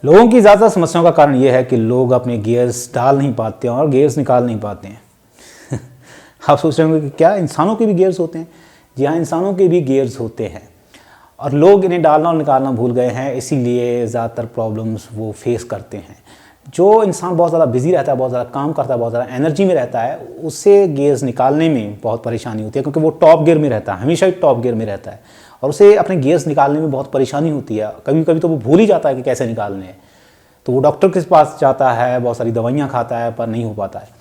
लोगों की ज़्यादा समस्याओं का कारण ये है कि लोग अपने गियर्स डाल नहीं पाते हैं और गियर्स निकाल नहीं पाते हैं। आप सोच रहे होंगे कि क्या इंसानों के भी गियर्स होते हैं? जी हाँ, इंसानों के भी गियर्स होते हैं और लोग इन्हें डालना और निकालना भूल गए हैं, इसीलिए ज़्यादातर प्रॉब्लम्स वो फेस करते हैं। जो इंसान बहुत ज़्यादा बिजी रहता है, बहुत ज़्यादा काम करता है, बहुत ज़्यादा एनर्जी में रहता है, उससे गियर्स निकालने में बहुत परेशानी होती है, क्योंकि वो टॉप गियर में रहता है, हमेशा ही टॉप गियर में रहता है और उसे अपने गियर्स निकालने में बहुत परेशानी होती है। कभी कभी तो वो भूल ही जाता है कि कैसे निकालने हैं, तो वो डॉक्टर के पास जाता है, बहुत सारी दवाइयाँ खाता है, पर नहीं हो पाता है।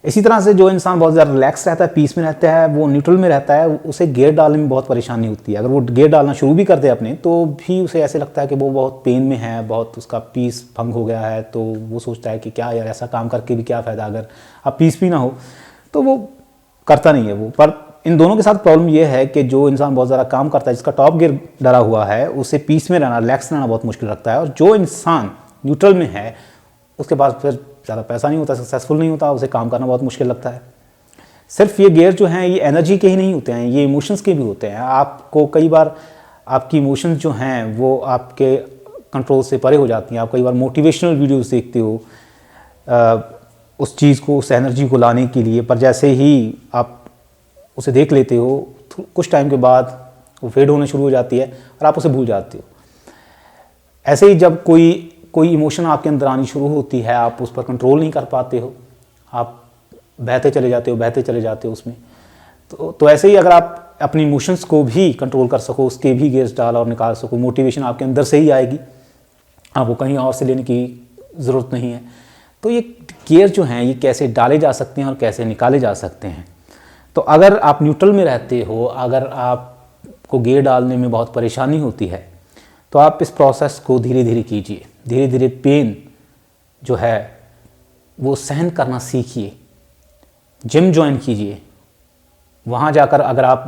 इसी तरह से जो इंसान बहुत ज़्यादा रिलैक्स रहता है, पीस में रहता है, वो न्यूट्रल में रहता है, उसे गियर डालने में बहुत परेशानी होती है। अगर वो गियर डालना शुरू भी कर दे अपने, तो भी उसे ऐसे लगता है कि वो बहुत पेन में है, बहुत उसका पीस भंग हो गया है, तो वो सोचता है कि क्या यार, ऐसा काम करके भी क्या फ़ायदा, अगर अब पीस भी ना हो, तो वो करता नहीं है वो। पर इन दोनों के साथ प्रॉब्लम ये है कि जो इंसान बहुत ज़्यादा काम करता है, जिसका टॉप गियर डरा हुआ है, उसे पीस में रहना, रिलैक्स रहना बहुत मुश्किल लगता है। और जो इंसान न्यूट्रल में है, उसके पास फिर ज़्यादा पैसा नहीं होता, सक्सेसफुल नहीं होता, उसे काम करना बहुत मुश्किल लगता है। सिर्फ ये गियर जो हैं, ये एनर्जी के ही नहीं होते हैं, ये इमोशंस के भी होते हैं। आपको कई बार आपकी इमोशंस जो हैं वो आपके कंट्रोल से परे हो जाती हैं। आप कई बार मोटिवेशनल वीडियोस देखते हो उस चीज़ को, उस एनर्जी को लाने के लिए, पर जैसे ही आप उसे देख लेते हो, कुछ टाइम के बाद वो फेड होने शुरू हो जाती है और आप उसे भूल जाते हो। ऐसे ही जब कोई इमोशन आपके अंदर आनी शुरू होती है, आप उस पर कंट्रोल नहीं कर पाते हो, आप बहते चले जाते हो उसमें। तो ऐसे ही अगर आप अपनी इमोशंस को भी कंट्रोल कर सको, उसके भी गियर्स डाल और निकाल सको, मोटिवेशन आपके अंदर से ही आएगी, आपको कहीं और से लेने की ज़रूरत नहीं है। तो ये गियर जो हैं, ये कैसे डाले जा सकते हैं और कैसे निकाले जा सकते हैं। तो अगर आप न्यूट्रल में रहते हो, अगर आपको गियर डालने में बहुत परेशानी होती है, तो आप इस प्रोसेस को धीरे धीरे कीजिए। धीरे धीरे पेन जो है वो सहन करना सीखिए। जिम ज्वाइन कीजिए। वहाँ जाकर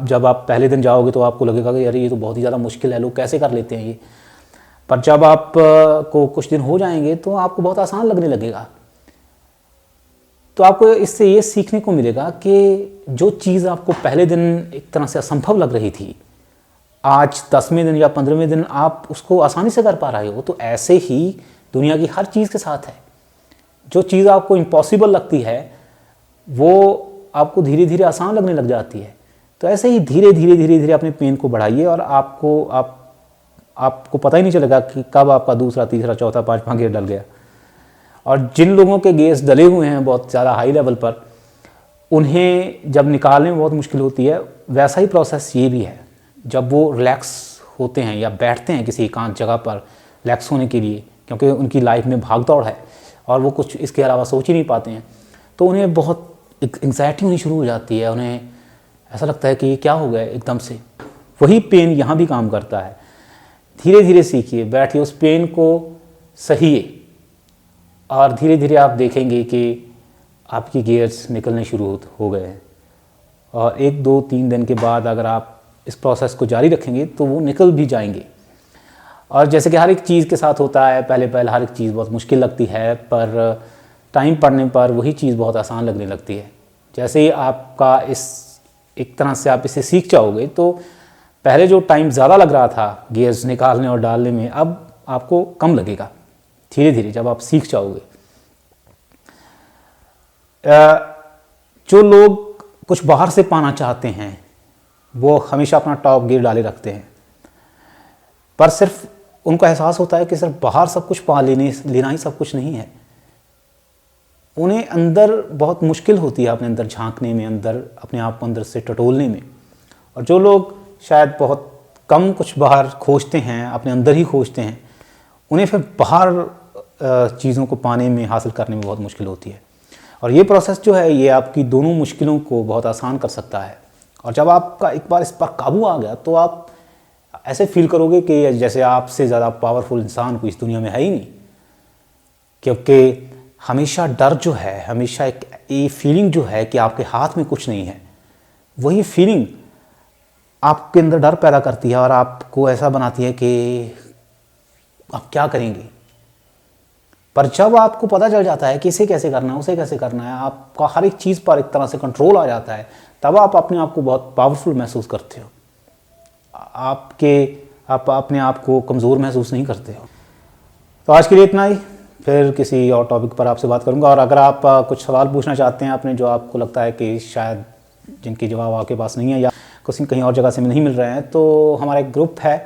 जब आप पहले दिन जाओगे तो आपको लगेगा कि यार ये तो बहुत ही ज़्यादा मुश्किल है, लोग कैसे कर लेते हैं ये। पर जब आप को कुछ दिन हो जाएंगे तो आपको बहुत आसान लगने लगेगा। तो आपको इससे ये सीखने को मिलेगा कि जो चीज़ आपको पहले दिन एक तरह से असंभव लग रही थी, आज 10वें दिन या 15वें दिन आप उसको आसानी से कर पा रहे हो। तो ऐसे ही दुनिया की हर चीज़ के साथ है। जो चीज़ आपको इम्पॉसिबल लगती है वो आपको धीरे धीरे आसान लगने लग जाती है। तो ऐसे ही धीरे धीरे अपने पेन को बढ़ाइए और आपको पता ही नहीं चलेगा कि कब आपका दूसरा, तीसरा, चौथा, पाँचवां गियर डल गया। और जिन लोगों के गियर्स डले हुए हैं बहुत ज़्यादा हाई लेवल पर, उन्हें जब निकालने में बहुत मुश्किल होती है। वैसा ही प्रोसेस ये भी है। जब वो रिलैक्स होते हैं या बैठते हैं किसी एकांत जगह पर रिलैक्स होने के लिए, क्योंकि उनकी लाइफ में भाग दौड़ है और वो कुछ इसके अलावा सोच ही नहीं पाते हैं, तो उन्हें बहुत एंग्जाइटी होनी शुरू हो जाती है। उन्हें ऐसा लगता है कि ये क्या हो गया एकदम से। वही पेन यहाँ भी काम करता है। धीरे धीरे सीखिए, बैठिए, उस पेन को सहिए और धीरे धीरे आप देखेंगे कि आपकी गियर्स निकलने शुरू हो गए हैं। और 1, 2, 3 दिन के बाद अगर आप इस प्रोसेस को जारी रखेंगे तो वो निकल भी जाएंगे। और जैसे कि हर एक चीज़ के साथ होता है, पहले हर एक चीज़ बहुत मुश्किल लगती है, पर टाइम पड़ने पर वही चीज़ बहुत आसान लगने लगती है। जैसे ही आपका एक तरह से आप इसे सीख जाओगे, तो पहले जो टाइम ज़्यादा लग रहा था गियर्स निकालने और डालने में, अब आपको कम लगेगा धीरे धीरे जब आप सीख जाओगे। जो लोग कुछ बाहर से पाना चाहते हैं वो हमेशा अपना टॉप गियर डाले रखते हैं, पर सिर्फ उनको एहसास होता है कि सिर्फ बाहर सब कुछ पा लेना ही सब कुछ नहीं है। उन्हें अंदर बहुत मुश्किल होती है अपने अंदर झांकने में, अंदर अपने आप को अंदर से टटोलने में। और जो लोग शायद बहुत कम कुछ बाहर खोजते हैं, अपने अंदर ही खोजते हैं, उन्हें फिर बाहर चीज़ों को पाने में, हासिल करने में बहुत मुश्किल होती है। और ये प्रोसेस जो है, ये आपकी दोनों मुश्किलों को बहुत आसान कर सकता है। और जब आपका एक बार इस पर काबू आ गया, तो आप ऐसे फील करोगे कि जैसे आपसे ज़्यादा पावरफुल इंसान कोई इस दुनिया में है ही नहीं। क्योंकि हमेशा डर जो है, हमेशा एक ये फीलिंग जो है कि आपके हाथ में कुछ नहीं है, वही फीलिंग आपके अंदर डर पैदा करती है और आपको ऐसा बनाती है कि आप क्या करेंगे। पर जब आपको पता चल जाता है कि इसे कैसे करना है, उसे कैसे करना है, आपका हर एक चीज़ पर एक तरह से कंट्रोल आ जाता है, तब आप अपने आप को बहुत पावरफुल महसूस करते हो। आप अपने आप को कमज़ोर महसूस नहीं करते हो। तो आज के लिए इतना ही, फिर किसी और टॉपिक पर आपसे बात करूंगा। और अगर आप कुछ सवाल पूछना चाहते हैं अपने, जो आपको लगता है कि शायद जिनके जवाब आपके पास नहीं है या कहीं और जगह से नहीं मिल रहे हैं, तो हमारा एक ग्रुप है,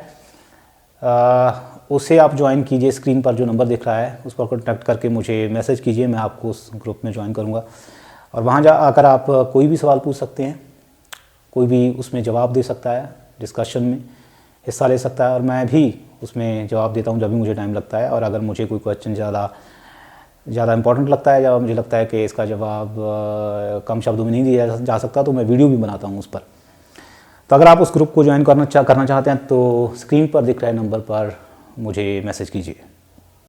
उसे आप ज्वाइन कीजिए। स्क्रीन पर जो नंबर दिख रहा है उस पर कॉन्टैक्ट करके मुझे मैसेज कीजिए, मैं आपको उस ग्रुप में ज्वाइन करूँगा। और वहाँ जा आकर आप कोई भी सवाल पूछ सकते हैं, कोई भी उसमें जवाब दे सकता है, डिस्कशन में हिस्सा ले सकता है, और मैं भी उसमें जवाब देता हूँ जब भी मुझे टाइम लगता है। और अगर मुझे कोई क्वेश्चन ज़्यादा इंपॉर्टेंट लगता है या मुझे लगता है कि इसका जवाब कम शब्दों में नहीं दिया जा सकता, तो मैं वीडियो भी बनाता हूँ उस पर। तो अगर आप उस ग्रुप को ज्वाइन करना चाहते हैं तो स्क्रीन पर दिख रहे नंबर पर मुझे मैसेज कीजिए।